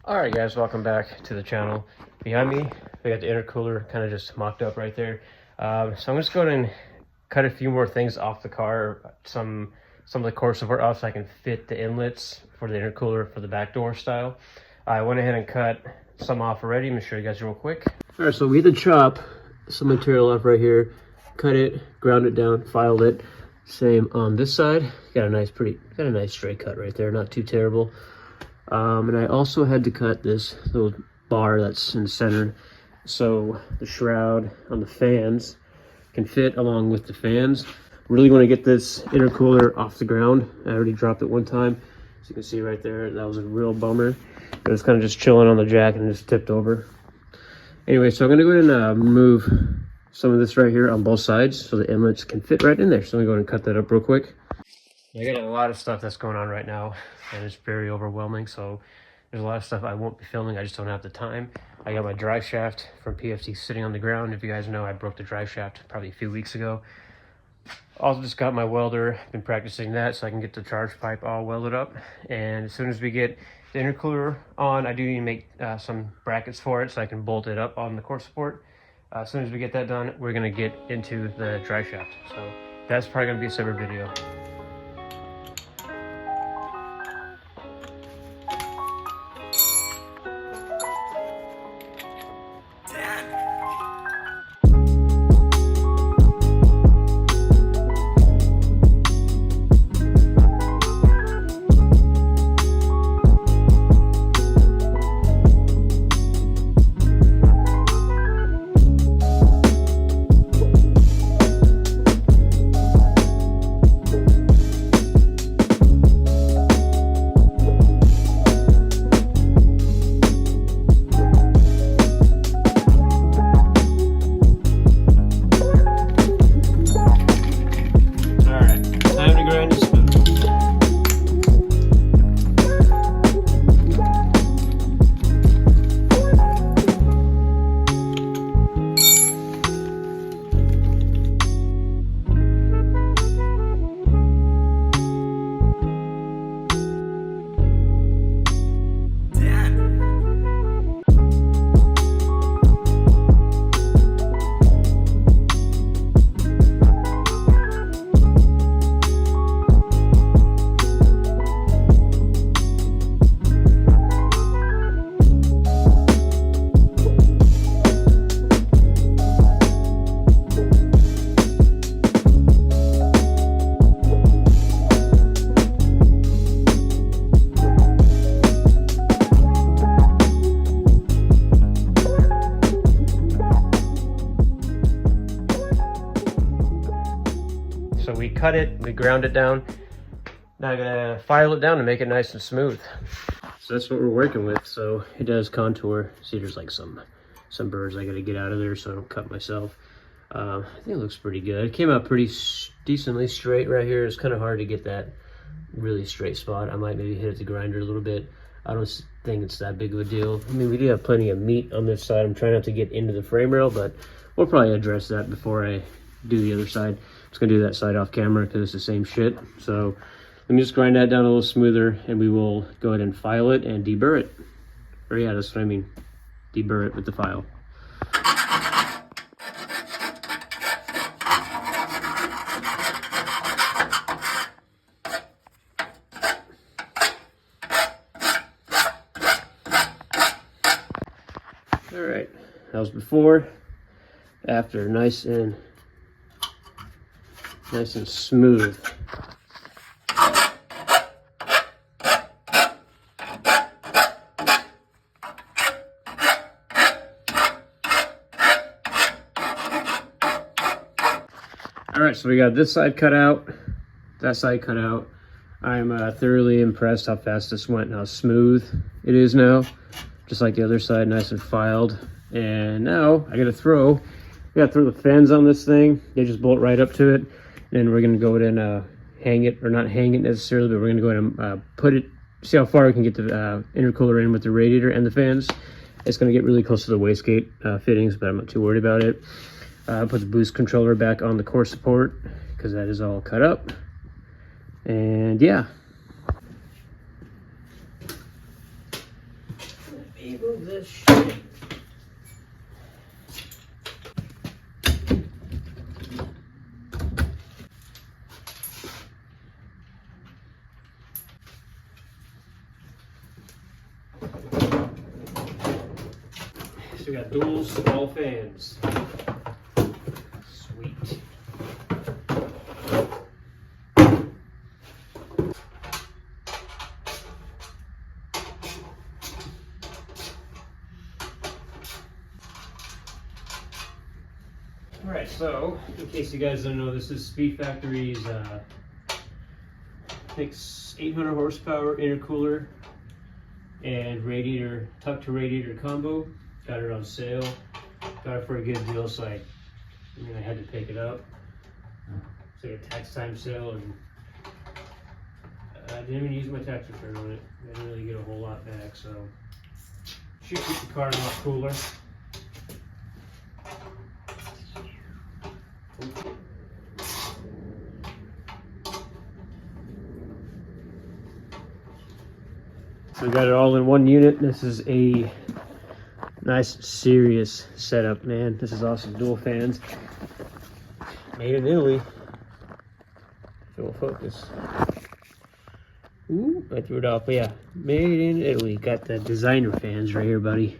Alright guys, welcome back to the channel. Behind me, we got the intercooler kind of just mocked up right there. So I'm just going and cut a few more things off the car, some of the core support off so I can fit the inlets for the intercooler for the back door style. I went ahead and cut some off already. I'm going to show you guys real quick. Alright, so we had to chop some material off right here, cut it, ground it down, filed it. Same on this side. Got a nice straight cut right there, not too terrible. And I also had to cut this little bar that's in the center so the shroud on the fans can fit along with the fans. Really want to get this intercooler off the ground. I already dropped it one time, as you can see right there. That was a real bummer. It was kind of just chilling on the jack and just tipped over. Anyway, so I'm going to go ahead and remove some of this right here on both sides so the inlets can fit right in there. So I'm going to go ahead and cut that up real quick. I got a lot of stuff that's going on right now, and it's very overwhelming, so there's a lot of stuff I won't be filming. I just don't have the time. I got my drive shaft from PFT sitting on the ground. If you guys know, I broke the drive shaft probably a few weeks ago. Also just got my welder, been practicing that so I can get the charge pipe all welded up. And as soon as we get the intercooler on, I do need to make some brackets for it so I can bolt it up on the core support. As soon as we get that done, we're going to get into the drive shaft. So that's probably going to be a separate video. So we cut it, we ground it down. Now I'm gonna file it down to make it nice and smooth. So that's what we're working with. So it does contour. See, there's like some burrs I gotta get out of there so I don't cut myself. I think it looks pretty good. It came out pretty decently straight right here. It's kind of hard to get that really straight spot. I might maybe hit it the grinder a little bit. I don't think it's that big of a deal. I mean, we do have plenty of meat on this side. I'm trying not to get into the frame rail, but we'll probably address that before I do the other side. I'm just gonna do that side off camera because it's the same shit. So let me just grind that down a little smoother and we will go ahead and file it and deburr it. Or yeah, that's what I mean. Deburr it with the file. All right, that was before, after, nice and smooth. All right, so we got this side cut out, that side cut out. I'm thoroughly impressed how fast this went and how smooth it is now. Just like the other side, nice and filed. And now I gotta throw the fans on this thing. They just bolt right up to it. And we're gonna go ahead and hang it, or not hang it necessarily, but we're gonna go ahead and put it, see how far we can get the intercooler in with the radiator and the fans. It's gonna get really close to the wastegate fittings, but I'm not too worried about it. Put the boost controller back on the core support because that is all cut up. And yeah. Let me move this shit. So we got dual stall fans. Sweet. Alright, so in case you guys don't know, this is Speedfactory's I think 800 horsepower intercooler and radiator, tuck to radiator combo. Got it on sale. Got it for a good deal, so I had to pick it up. It's like a tax time sale, and I didn't even use my tax return on it. I didn't really get a whole lot back, so should keep the car a lot cooler. So we got it all in one unit. This is a nice, serious setup, man. This is awesome. Dual fans. Made in Italy. Dual focus. Ooh, I threw it off. But yeah, made in Italy. Got the designer fans right here, buddy.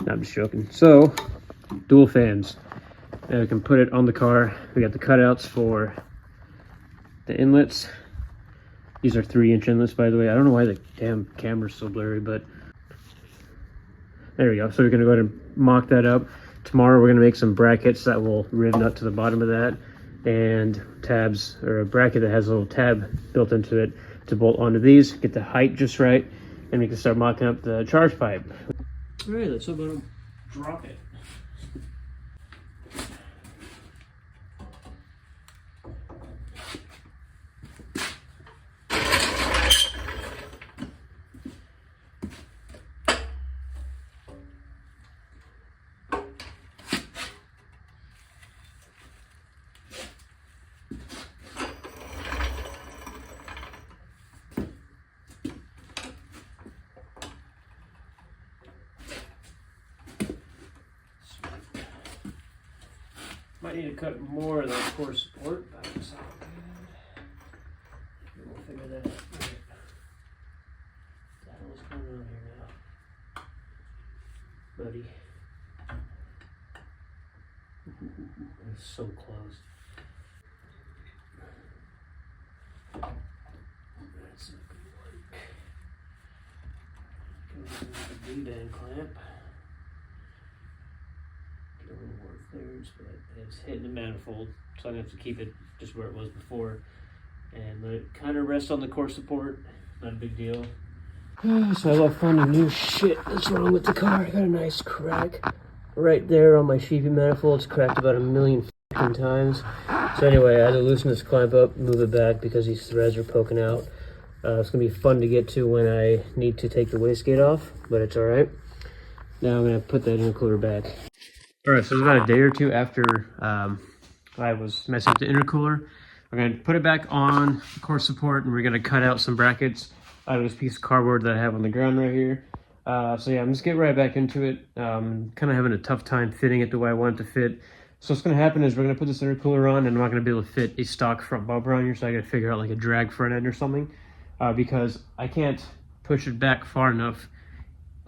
No, I'm just joking. So, dual fans. Now we can put it on the car. We got the cutouts for the inlets. These are 3-inch inlets, by the way. I don't know why the damn camera's so blurry, but there we go. So we're gonna go ahead and mock that up. Tomorrow we're gonna make some brackets that will rivet nut to the bottom of that, and tabs, or a bracket that has a little tab built into it to bolt onto these, get the height just right, and we can start mocking up the charge pipe. All right, let's drop it. Might need to cut more of that core support, but it's all good. We'll figure that out. Right. What the hell is going on here now, buddy? It's so close. That's not gonna work. Go with the V-band clamp. A little more clearance, but it's hitting the manifold, so I'm gonna have to keep it just where it was before and let it kind of rest on the core support. Not a big deal. So I love finding new shit that's wrong with the car. I got a nice crack right there on my sheepy manifold. It's cracked about 1,000,000 times. So anyway, I had to loosen this clamp up, move it back because these threads are poking out. It's gonna be fun to get to when I need to take the wastegate off, but it's all right. Now I'm gonna put that intercooler back. All right, so it's about a day or two after I was messing with the intercooler. We're going to put it back on the core support, and we're going to cut out some brackets out of this piece of cardboard that I have on the ground right here. So yeah, I'm just getting right back into it. Kind of having a tough time fitting it the way I want it to fit. So what's going to happen is we're going to put this intercooler on, and I'm not going to be able to fit a stock front bumper on here, so I got to figure out like a drag front end or something, because I can't push it back far enough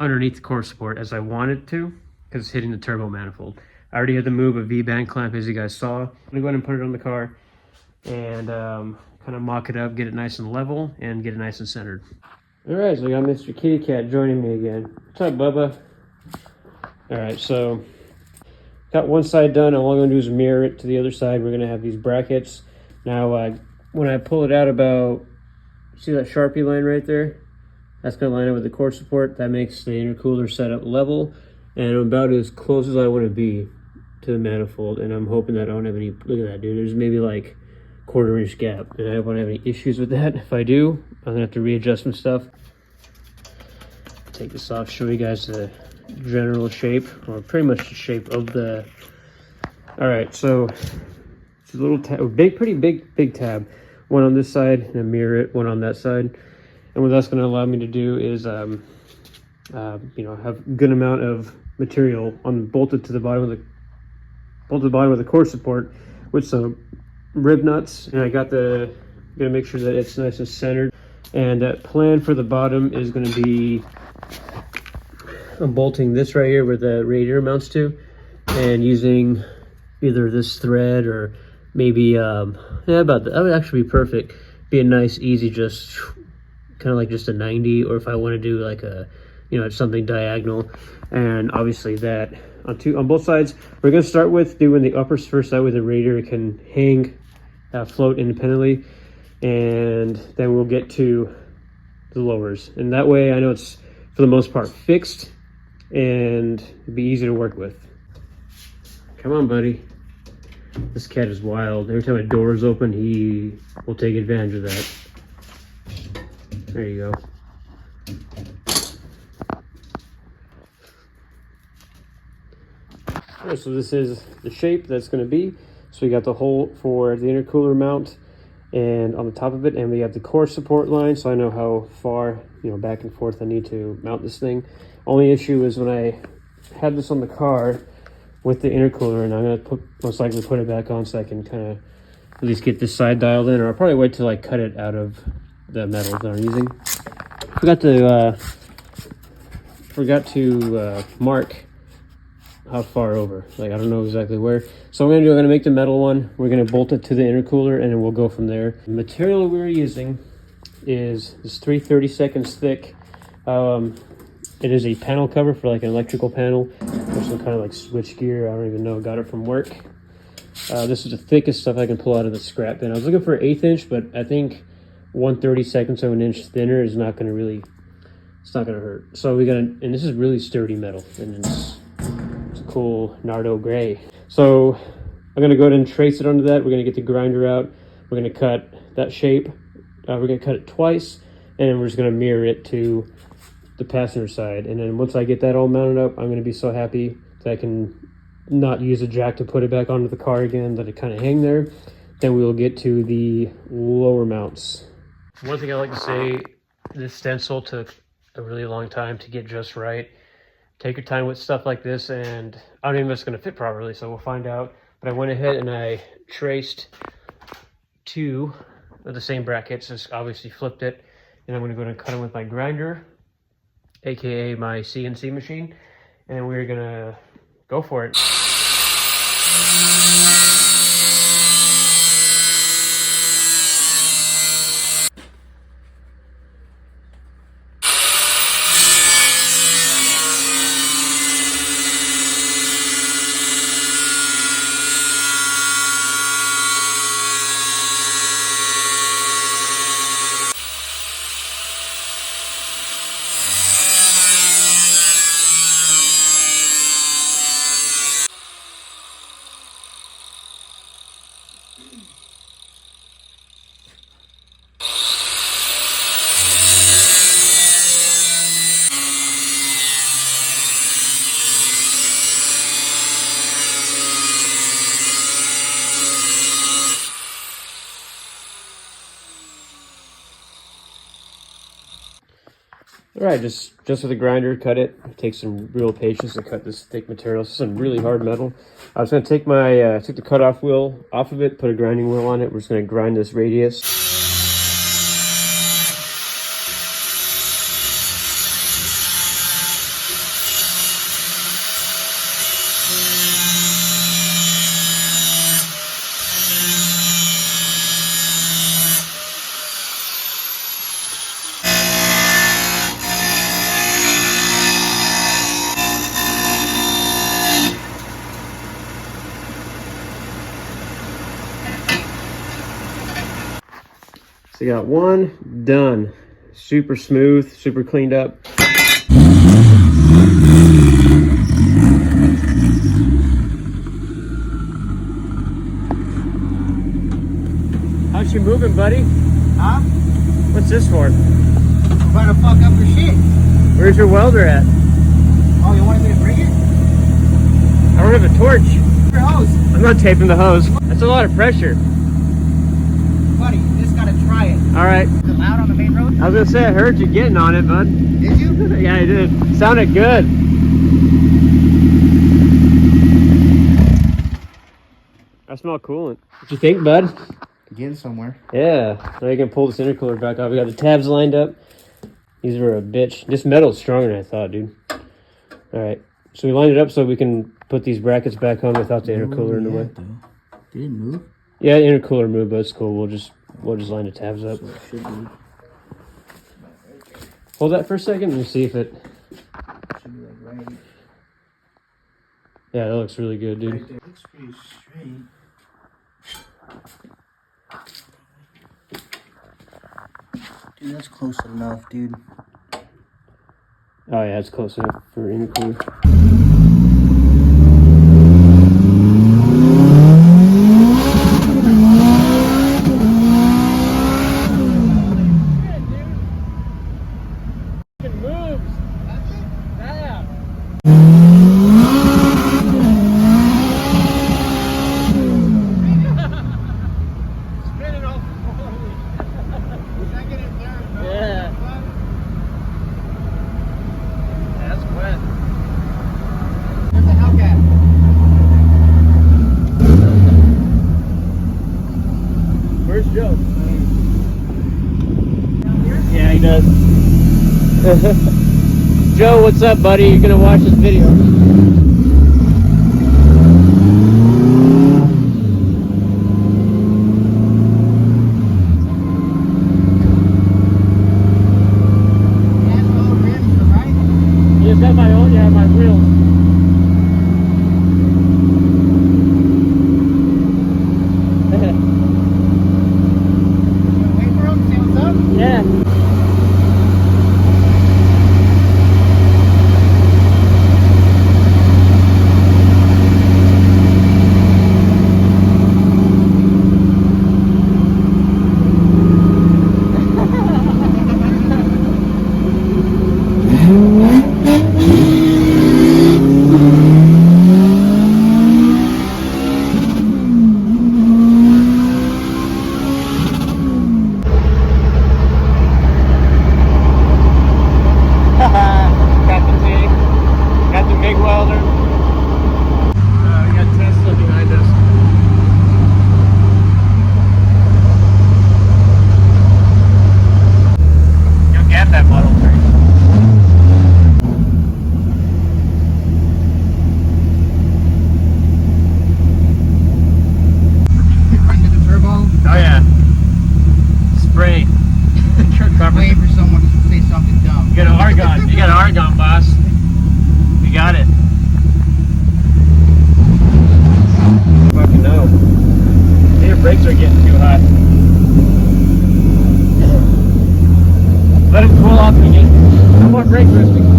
underneath the core support as I want it to, because it's hitting the turbo manifold. I already had to move a V-band clamp, as you guys saw. I'm gonna go ahead and put it on the car and kind of mock it up, get it nice and level, and get it nice and centered. All right, so I got Mr. Kitty Cat joining me again. What's up, Bubba? All right, so got one side done. All I'm gonna do is mirror it to the other side. We're gonna have these brackets. Now, when I pull it out about, see that Sharpie line right there? That's gonna line up with the core support. That makes the intercooler setup level. And I'm about as close as I want to be to the manifold, and I'm hoping that I don't have any, look at that, dude, there's maybe like 1/4 inch gap, and I don't have any issues with that. If I do, I'm gonna have to readjust some stuff. Take this off, show you guys the general shape, or pretty much the shape of the, all right, so it's a little tab, pretty big tab, one on this side, and a mirror it, one on that side. And what that's gonna allow me to do is, you know, have a good amount of material bolted to the bottom of the core support with some rib nuts. And I got gonna make sure that it's nice and centered. And that plan for the bottom is going to be, I'm bolting this right here where the radiator mounts to, and using either this thread or maybe that would actually be perfect. Be a nice, easy, just kind of like just a 90, or if I want to do like a, you know, something diagonal. And obviously that on both sides. We're going to start with doing the uppers first, that way the radiator can hang, float independently, and then we'll get to the lowers. And that way I know it's for the most part fixed and it'd be easy to work with. Come on, buddy. This cat is wild. Every time a door is open, he will take advantage of that. There you go. Alright, so this is the shape that's going to be. So we got the hole for the intercooler mount and on the top of it, and we have the core support line, so I know how far, you know, back and forth I need to mount this thing. Only issue is when I had this on the car with the intercooler, and I'm going to most likely put it back on so I can kind of at least get this side dialed in, or I'll probably wait till I cut it out of the metal that I'm using. Forgot to mark how far over. Like, I don't know exactly where. So I'm gonna make the metal one. We're gonna bolt it to the intercooler, and then we'll go from there. The material we're using is this 3/32 thick. It is a panel cover for like an electrical panel or some kind of like switch gear. I don't even know. Got it from work. This is the thickest stuff I can pull out of the scrap bin. I was looking for 1/8 inch, but I think 1/32 of an inch thinner is not gonna really. It's not gonna hurt. So and this is really sturdy metal, and it's a cool Nardo gray. So I'm gonna go ahead and trace it onto that. We're gonna get the grinder out. We're gonna cut that shape. We're gonna cut it twice, and then we're just gonna mirror it to the passenger side. And then once I get that all mounted up, I'm gonna be so happy that I can not use a jack to put it back onto the car again, that it kind of hang there. Then we will get to the lower mounts. One thing I like to say, this stencil took a really long time to get just right. Take your time with stuff like this, and I don't even know if it's going to fit properly, so we'll find out. But I went ahead and I traced two of the same brackets, just obviously flipped it, and I'm going to go ahead and cut them with my grinder, aka my CNC machine, and then we're going to go for it. All right, just with a grinder, cut it. It takes some real patience to cut this thick material. This is some really hard metal. I was going to take took the cutoff wheel off of it, put a grinding wheel on it. We're just going to grind this radius. So you got one done. Super smooth, super cleaned up. How's she moving, buddy? Huh? What's this for? I'm trying to fuck up your shit. Where's your welder at? Oh, you wanted me to bring it? I don't have a torch. Your hose. I'm not taping the hose. That's a lot of pressure. Buddy, you just gotta try it. All right. Is it loud on the main road? I was gonna say, I heard you getting on it, bud. Did you? Yeah, I did. Sounded good. I smell coolant. What you think, bud? Getting somewhere. Yeah. Now you can pull this intercooler back off. We got the tabs lined up. These are a bitch. This metal's stronger than I thought, dude. All right. So we lined it up so we can put these brackets back on without the intercooler in the way. Did it move? Yeah, the intercooler moved, but it's cool. We'll just line the tabs up. So it should be. Hold that for a second and see if it. Should be like right. Yeah, that looks really good, dude. Right there. Looks pretty straight. Dude, that's close enough, dude. Oh yeah, it's close enough for intercooler. Where's Joe? Yeah, he does. Joe, what's up, buddy? You're gonna watch this video. You just got my own? Yeah, my wheels. Yeah. Got the TIG, got the MIG welder. We got Tesla behind us. You'll get that Model 3. Under the turbo. Oh yeah. Spray. Waiting for someone to say something dumb. You got an argon. You got an argon, boss. You got it. Fucking no. Your brakes are getting too hot. Let it cool off again. No more brake resting.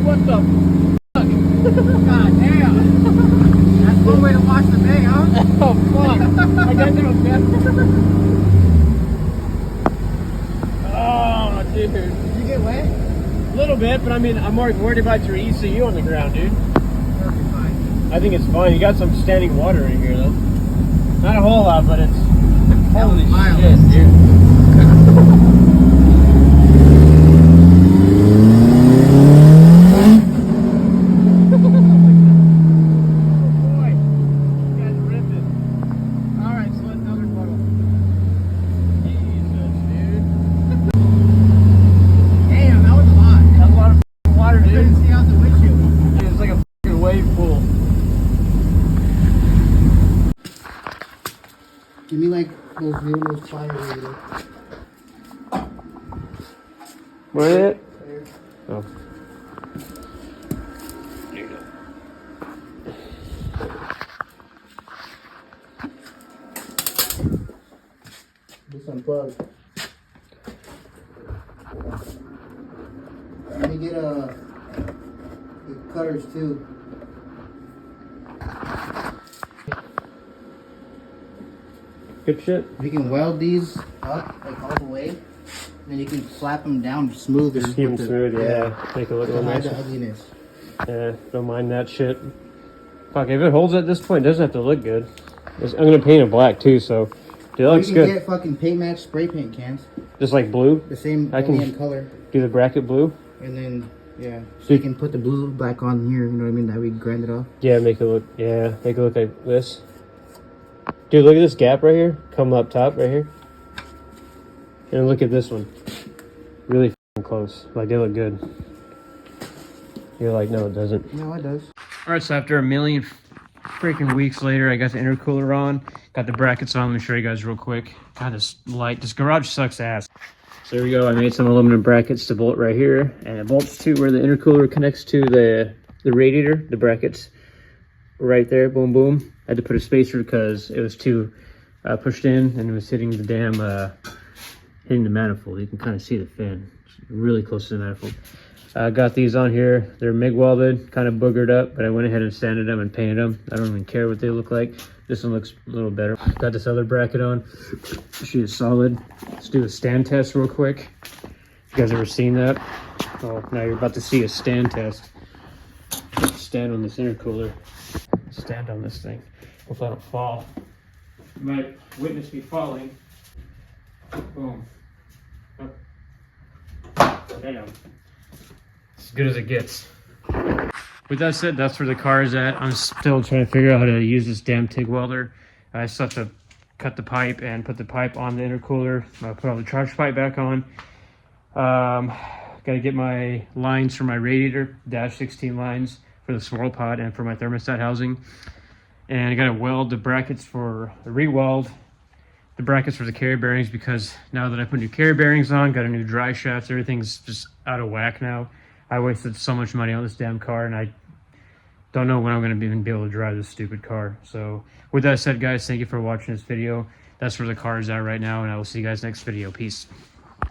What the fuck? God damn. That's one way to wash the bay, huh? Oh fuck! I got to a bed. Oh, dude. Did you get wet? A little bit, but I mean, I'm more worried about your ECU on the ground, dude. Perfect fine. I think it's fine. You got some standing water in here, though. Not a whole lot, but it's holy mild. shit, dude. Give me like those pliers over there. Where is it? There. Oh. There you go. Just unplug. get the cutters too. Good shit. You can weld these up like all the way, and then you can flap them down smoother. Just keep them smooth, yeah. Make it look a little hide nicer. the ugliness. Yeah, don't mind that shit. Fuck, if it holds at this point, it doesn't have to look good. I'm gonna paint it black too, so it looks you good. can get fucking paint match spray paint cans. Just like blue. The same, I only can in color. do the bracket blue. And then, yeah. So you can put the blue back on here, you know what I mean? That we grind it off. Yeah, make it look like this. Dude, look at this gap right here. Come up top right here. And look at this one. Really f***ing close. Like, they look good. You're like, no, it doesn't. No, it does. Alright, so after a million freaking weeks later, I got the intercooler on. Got the brackets on. Let me show you guys real quick. God, this garage sucks ass. So there we go. I made some aluminum brackets to bolt right here. And it bolts to where the intercooler connects to the radiator, the brackets. Right there, boom, boom. I had to put a spacer because it was too pushed in and it was hitting the damn, hitting the manifold. You can kind of see the fin. It's really close to the manifold. Got these on here. They're MIG welded, kind of boogered up, but I went ahead and sanded them and painted them. I don't even care what they look like. This one looks a little better. Got this other bracket on. She is solid. Let's do a stand test real quick. You guys ever seen that? Oh, now you're about to see a stand test. Stand on this intercooler. Stand on this thing. Hopefully I don't fall. You might witness me falling. Boom. Oh. Damn. As good as it gets. With that said, that's where the car is at. I'm still trying to figure out how to use this damn TIG welder. I still have to cut the pipe and put the pipe on the intercooler. Put all the charge pipe back on. Got to get my lines for my radiator, dash 16 lines for the swirl pod and for my thermostat housing. And I got to weld the brackets re-weld the brackets for the carrier bearings, because now that I put new carrier bearings on, got a new dry shaft, everything's just out of whack now. I wasted so much money on this damn car, and I don't know when I'm going to even be able to drive this stupid car. So with that said, guys, thank you for watching this video. That's where the car is at right now, and I will see you guys next video. Peace.